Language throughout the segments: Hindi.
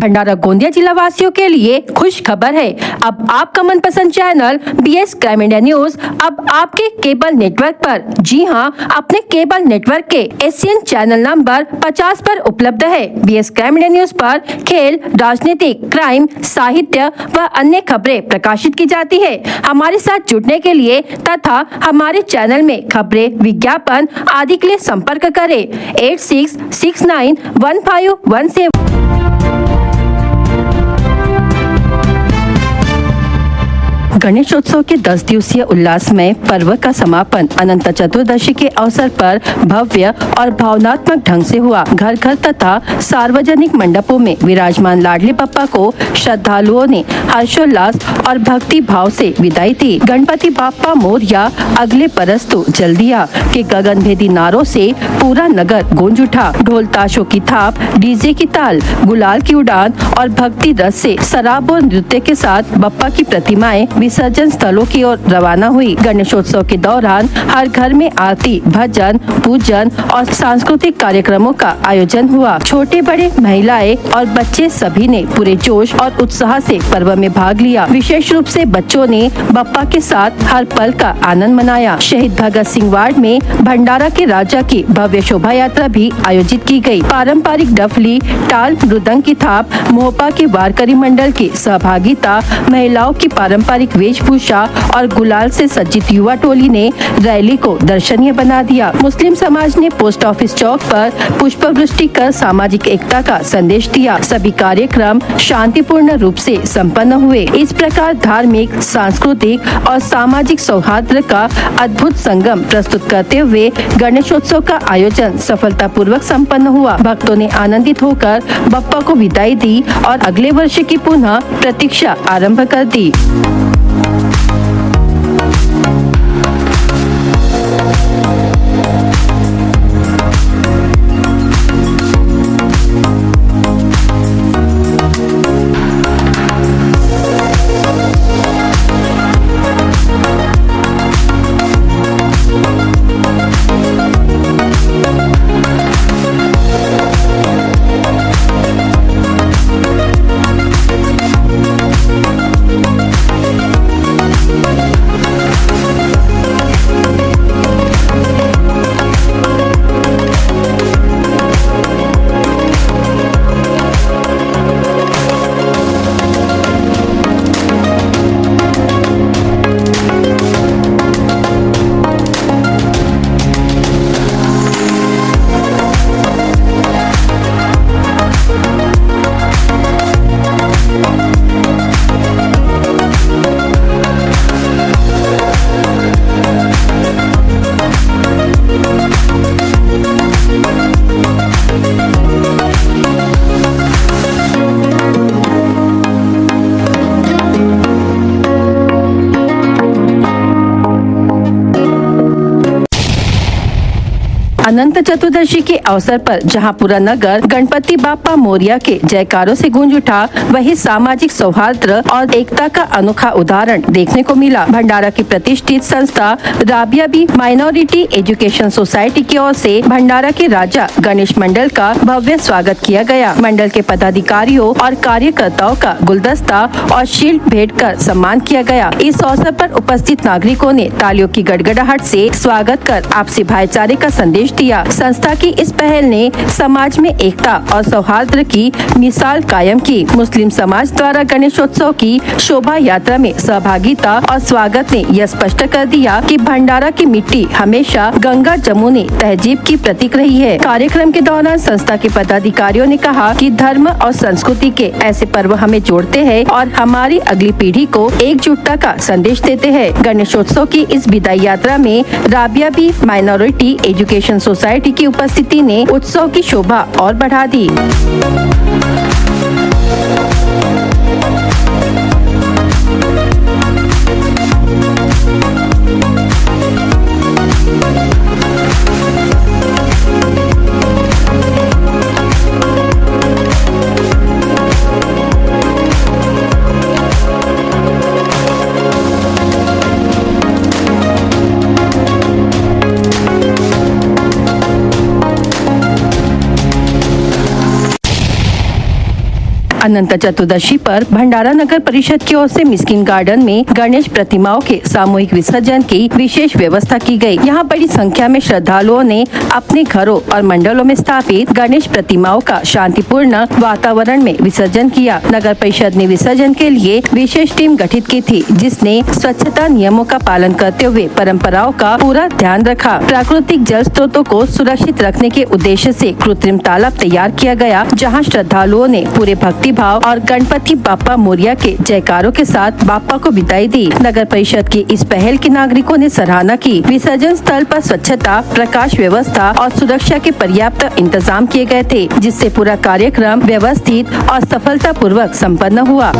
भंडारा गोंदिया जिला वासियों के लिए खुश खबर है। अब आपका मनपसंद channel BS crime India news अब आपके केबल नेटवर्क पर, जी हां, अपने केबल नेटवर्क के एशियन चैनल नंबर 50 पर उपलब्ध है। BS क्राइम इंडिया न्यूज पर खेल, राजनीतिक, क्राइम, साहित्य व अन्य खबरें प्रकाशित की जाती है। हमारे साथ जुड़ने के लिए तथा हमारे चैनल में खबरें, विज्ञापन आदि के लिए संपर्क करें 86691517। गणेशोत्सव के 10 दिवसीय उल्लासमय पर्व का समापन अनंत चतुर्दशी के अवसर पर भव्य और भावनात्मक ढंग से हुआ। घर घर तथा सार्वजनिक मंडपों में विराजमान लाडले बप्पा को श्रद्धालुओं ने हर्षोल्लास और भक्ति भाव से विदाई दी। गणपति बाप्पा मोरया, अगले बरस तो जल्दिया के गगनभेदी नारों से पूरा नगर गूंज उठा। ढोल ताशों की थाप, डीजे की ताल, गुलाल की उड़ान और भक्ति रस से शराब और नृत्य के साथ बप्पा की प्रतिमाएं विसर्जन स्थलों की ओर रवाना हुई। गणेशोत्सव के दौरान हर घर में आरती, भजन, पूजन और सांस्कृतिक कार्यक्रमों का आयोजन हुआ। छोटे बड़े, महिलाएं और बच्चे सभी ने पूरे जोश और उत्साह से पर्व में भाग लिया। विशेष रूप से बच्चों ने बप्पा के साथ हर पल का आनंद मनाया। शहीद भगत सिंह वार्ड में भंडारा के राजा की भव्य शोभा यात्रा भी आयोजित की गई। पारंपरिक डफली, टाल, मृदंग की थाप, मोहपा के वारकरी मंडल की सहभागिता, महिलाओं की पारंपरिक वेशभूषा और गुलाल से सज्जित युवा टोली ने रैली को दर्शनीय बना दिया। मुस्लिम समाज ने पोस्ट ऑफिस चौक पर पुष्प वृष्टि कर सामाजिक एकता का संदेश दिया। सभी कार्यक्रम शांतिपूर्ण रूप से संपन्न हुए। इस प्रकार धार्मिक, सांस्कृतिक और सामाजिक सौहार्द का अद्भुत संगम प्रस्तुत करते हुए गणेशोत्सव का आयोजन सफलतापूर्वक संपन्न हुआ। भक्तों ने आनंदित होकर बप्पा को विदाई दी और अगले वर्ष की पुनः प्रतीक्षा आरंभ कर दी। अनंत चतुर्दशी के अवसर पर जहां पूरा नगर गणपति बाप्पा मोरया के जयकारों से गूंज उठा, वहीं सामाजिक सौहार्द और एकता का अनोखा उदाहरण देखने को मिला। भंडारा की प्रतिष्ठित संस्था Rabia Bi minority education society की ओर से भंडारा के राजा गणेश मंडल का भव्य स्वागत किया गया। मंडल के पदाधिकारियों और कार्यकर्ताओं का गुलदस्ता और शील्ड भेंट कर सम्मान किया गया। इस अवसर पर उपस्थित नागरिकों ने तालियों की गड़गड़ाहट से स्वागत कर आपसी भाईचारे का संदेश दिया। संस्था की इस पहल ने समाज में एकता और सौहार्द की मिसाल कायम की। मुस्लिम समाज द्वारा गणेशोत्सव की शोभा यात्रा में सहभागिता और स्वागत ने यह स्पष्ट कर दिया कि भंडारा की मिट्टी हमेशा गंगा जमुनी तहजीब की प्रतीक रही है। कार्यक्रम के दौरान संस्था के पदाधिकारियों ने कहा कि धर्म और संस्कृति के ऐसे पर्व हमें जोड़ते हैं और हमारी अगली पीढ़ी को एकजुटता का संदेश देते हैं। गणेशोत्सव की इस विदाई यात्रा में Rabia Bi minority education society की उपस्थिति ने उत्सव की शोभा और बढ़ा दी। अनंत चतुर्दशी पर भंडारा नगर परिषद की ओर से मिस्किन गार्डन में गणेश प्रतिमाओं के सामूहिक विसर्जन की विशेष व्यवस्था की गई। यहाँ बड़ी संख्या में श्रद्धालुओं ने अपने घरों और मंडलों में स्थापित गणेश प्रतिमाओं का शांतिपूर्ण वातावरण में विसर्जन किया। नगर परिषद ने विसर्जन के लिए विशेष टीम गठित की थी, जिसने स्वच्छता नियमों का पालन करते हुए परंपराओं का पूरा ध्यान रखा। प्राकृतिक जल स्रोतों को सुरक्षित रखने के उद्देश्य से कृत्रिम तालाब तैयार किया गया, जहां श्रद्धालुओं ने पूरे भक्ति भाव और गणपति बाप्पा मोरिया के जयकारों के साथ बाप्पा को विदाई दी। नगर परिषद की इस पहल की नागरिकों ने सराहना की। विसर्जन स्थल पर स्वच्छता, प्रकाश व्यवस्था और सुरक्षा के पर्याप्त इंतजाम किए गए थे, जिससे पूरा कार्यक्रम व्यवस्थित और सफलतापूर्वक संपन्न हुआ।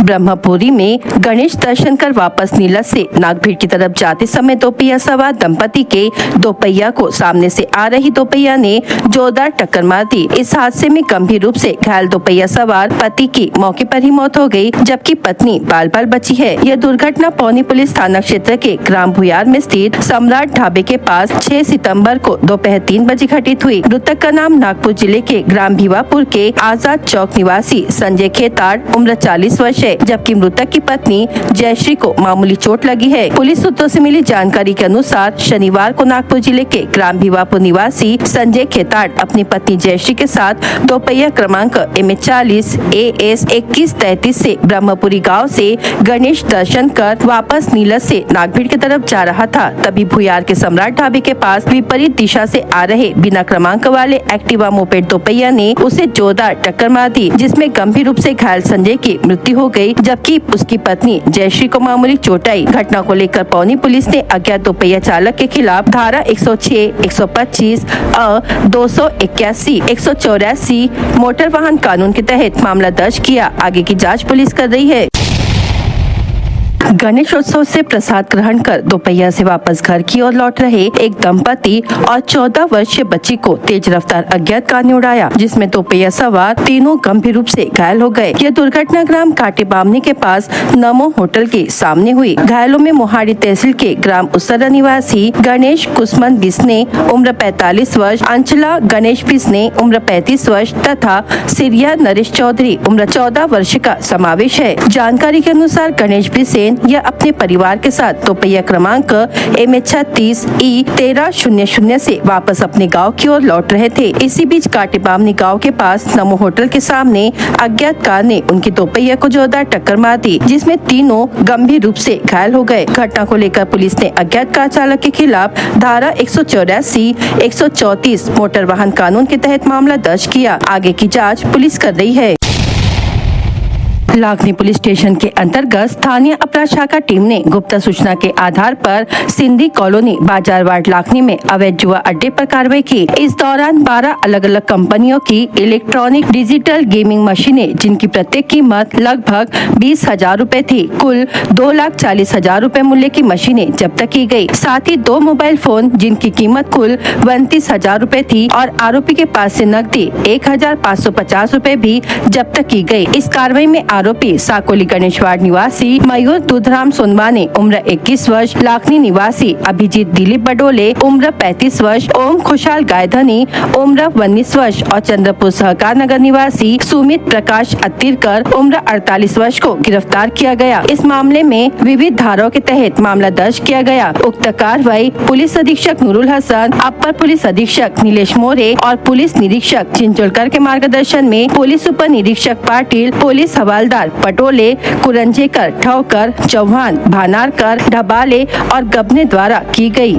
ब्रह्मपुरी में गणेश दर्शन कर वापस नीलस से नागभीड़ की तरफ जाते समय दोपहिया सवार दंपति के दोपहिया को सामने से आ रही दोपहिया ने जोरदार टक्कर मार दी। इस हादसे में गंभीर रूप से घायल दोपहिया सवार पति की मौके पर ही मौत हो गई, जबकि पत्नी बाल बाल बची है। यह दुर्घटना पौनी पुलिस थाना क्षेत्र के ग्राम भुयार में स्थित सम्राट ढाबे के पास 6 सितंबर को दोपहर 3 बजे घटित हुई। मृतक का नाम नागपुर जिले के ग्राम भिवापुर के आजाद चौक निवासी संजय खेताड़ उम्र 40 वर्ष है, जबकि मृतक की पत्नी जयश्री को मामूली चोट लगी है। पुलिस सूत्रों से मिली जानकारी के अनुसार शनिवार को नागपुर जिले के ग्राम भिवापुर निवासी संजय खेताड़ अपनी पत्नी जयश्री के साथ दोपहिया क्रमांक MH40 AS 2133 से ब्रह्मपुरी गांव से गणेश दर्शन कर वापस नीलस से नागभीड़ की तरफ जा रहा था। तभी भुयार के सम्राट ढाबे के पास विपरीत दिशा से आ रहे बिना क्रमांक वाले एक्टिवा मोपेड दोपहिया ने उसे जोरदार टक्कर मार दी, जिसमें गंभीर रूप से घायल संजय की मृत्यु हो गई, जबकि उसकी पत्नी जयश्री को मामूली चोट आई। घटना को लेकर पौनी पुलिस ने अज्ञात दोपहिया चालक के खिलाफ धारा 106, 125, 281, 184 मोटर वाहन कानून के तहत मामला दर्ज किया। आगे की जांच पुलिस कर रही है। गणेशोत्सव से प्रसाद ग्रहण कर दोपहिया से वापस घर की ओर लौट रहे एक दंपति और 14 वर्षीय बच्ची को तेज रफ्तार अज्ञात कार ने उड़ाया, जिसमें दोपहिया सवार तीनों गंभीर रूप से घायल हो गए। यह दुर्घटना ग्राम काटे बामनी के पास नमो होटल के सामने हुई। घायलों में मोहाड़ी तहसील के ग्राम उसरा निवासी गणेश कुसमन बिस्ने उम्र 45 वर्ष, अंचला गणेश बिस्ने उम्र 35 वर्ष तथा सिरिया नरेश चौधरी उम्र 14 वर्ष का समावेश है। जानकारी के अनुसार गणेश बिसेन यह अपने परिवार के साथ दोपहिया क्रमांक MH30 E 1300 से वापस अपने गांव की ओर लौट रहे थे। इसी बीच काटे बामनी गांव के पास नमो होटल के सामने अज्ञात कार ने उनकी दोपहिया को जोरदार टक्कर मार दी, जिसमें तीनों गंभीर रूप से घायल हो गए। घटना को लेकर पुलिस ने अज्ञात कार चालक के खिलाफ धारा 184, 134 मोटर वाहन कानून के तहत मामला दर्ज किया। आगे की जाँच पुलिस कर रही है। लाखनी पुलिस स्टेशन के अंतर्गत स्थानीय अपराध शाखा टीम ने गुप्त सूचना के आधार पर सिंधी कॉलोनी बाजार वार्ड लाखनी में अवैध जुआ अड्डे पर कार्रवाई की। इस दौरान 12 अलग अलग कंपनियों की इलेक्ट्रॉनिक डिजिटल गेमिंग मशीनें, जिनकी प्रत्येक कीमत लगभग 20,000 रूपए थी, कुल 2,40,000 रूपए मूल्य की मशीनें जब्त की गयी। साथ ही 2 मोबाइल फोन, जिनकी कीमत कुल 32,000 रूपए थी और आरोपी के पास से नकदी 1,550 रूपए भी जब्त की गयी। इस कार्रवाई में आरोपी साकोली गणेशवाड़ निवासी मयूर दुधराम सोनवाने उम्र 21 वर्ष, लाखनी निवासी अभिजीत दिलीप बडोले उम्र 35 वर्ष, ओम खुशहाल गायधनी उम्र 19 वर्ष और चंद्रपुर सहकार नगर निवासी सुमित प्रकाश अत्तिरकर उम्र 48 वर्ष को गिरफ्तार किया गया। इस मामले में विविध धाराओं के तहत मामला दर्ज किया गया। उक्त कार्रवाई पुलिस अधीक्षक नूरुल हसन, अपर पुलिस अधीक्षक नीलेश मोरे और पुलिस निरीक्षक चिंचोलकर के मार्गदर्शन में पुलिस उप निरीक्षक पाटिल, पुलिस हवालदार पटोले, कुरंजेकर, ठौकर, चौहान, भानारकर, ढबाले और गबने द्वारा की गई।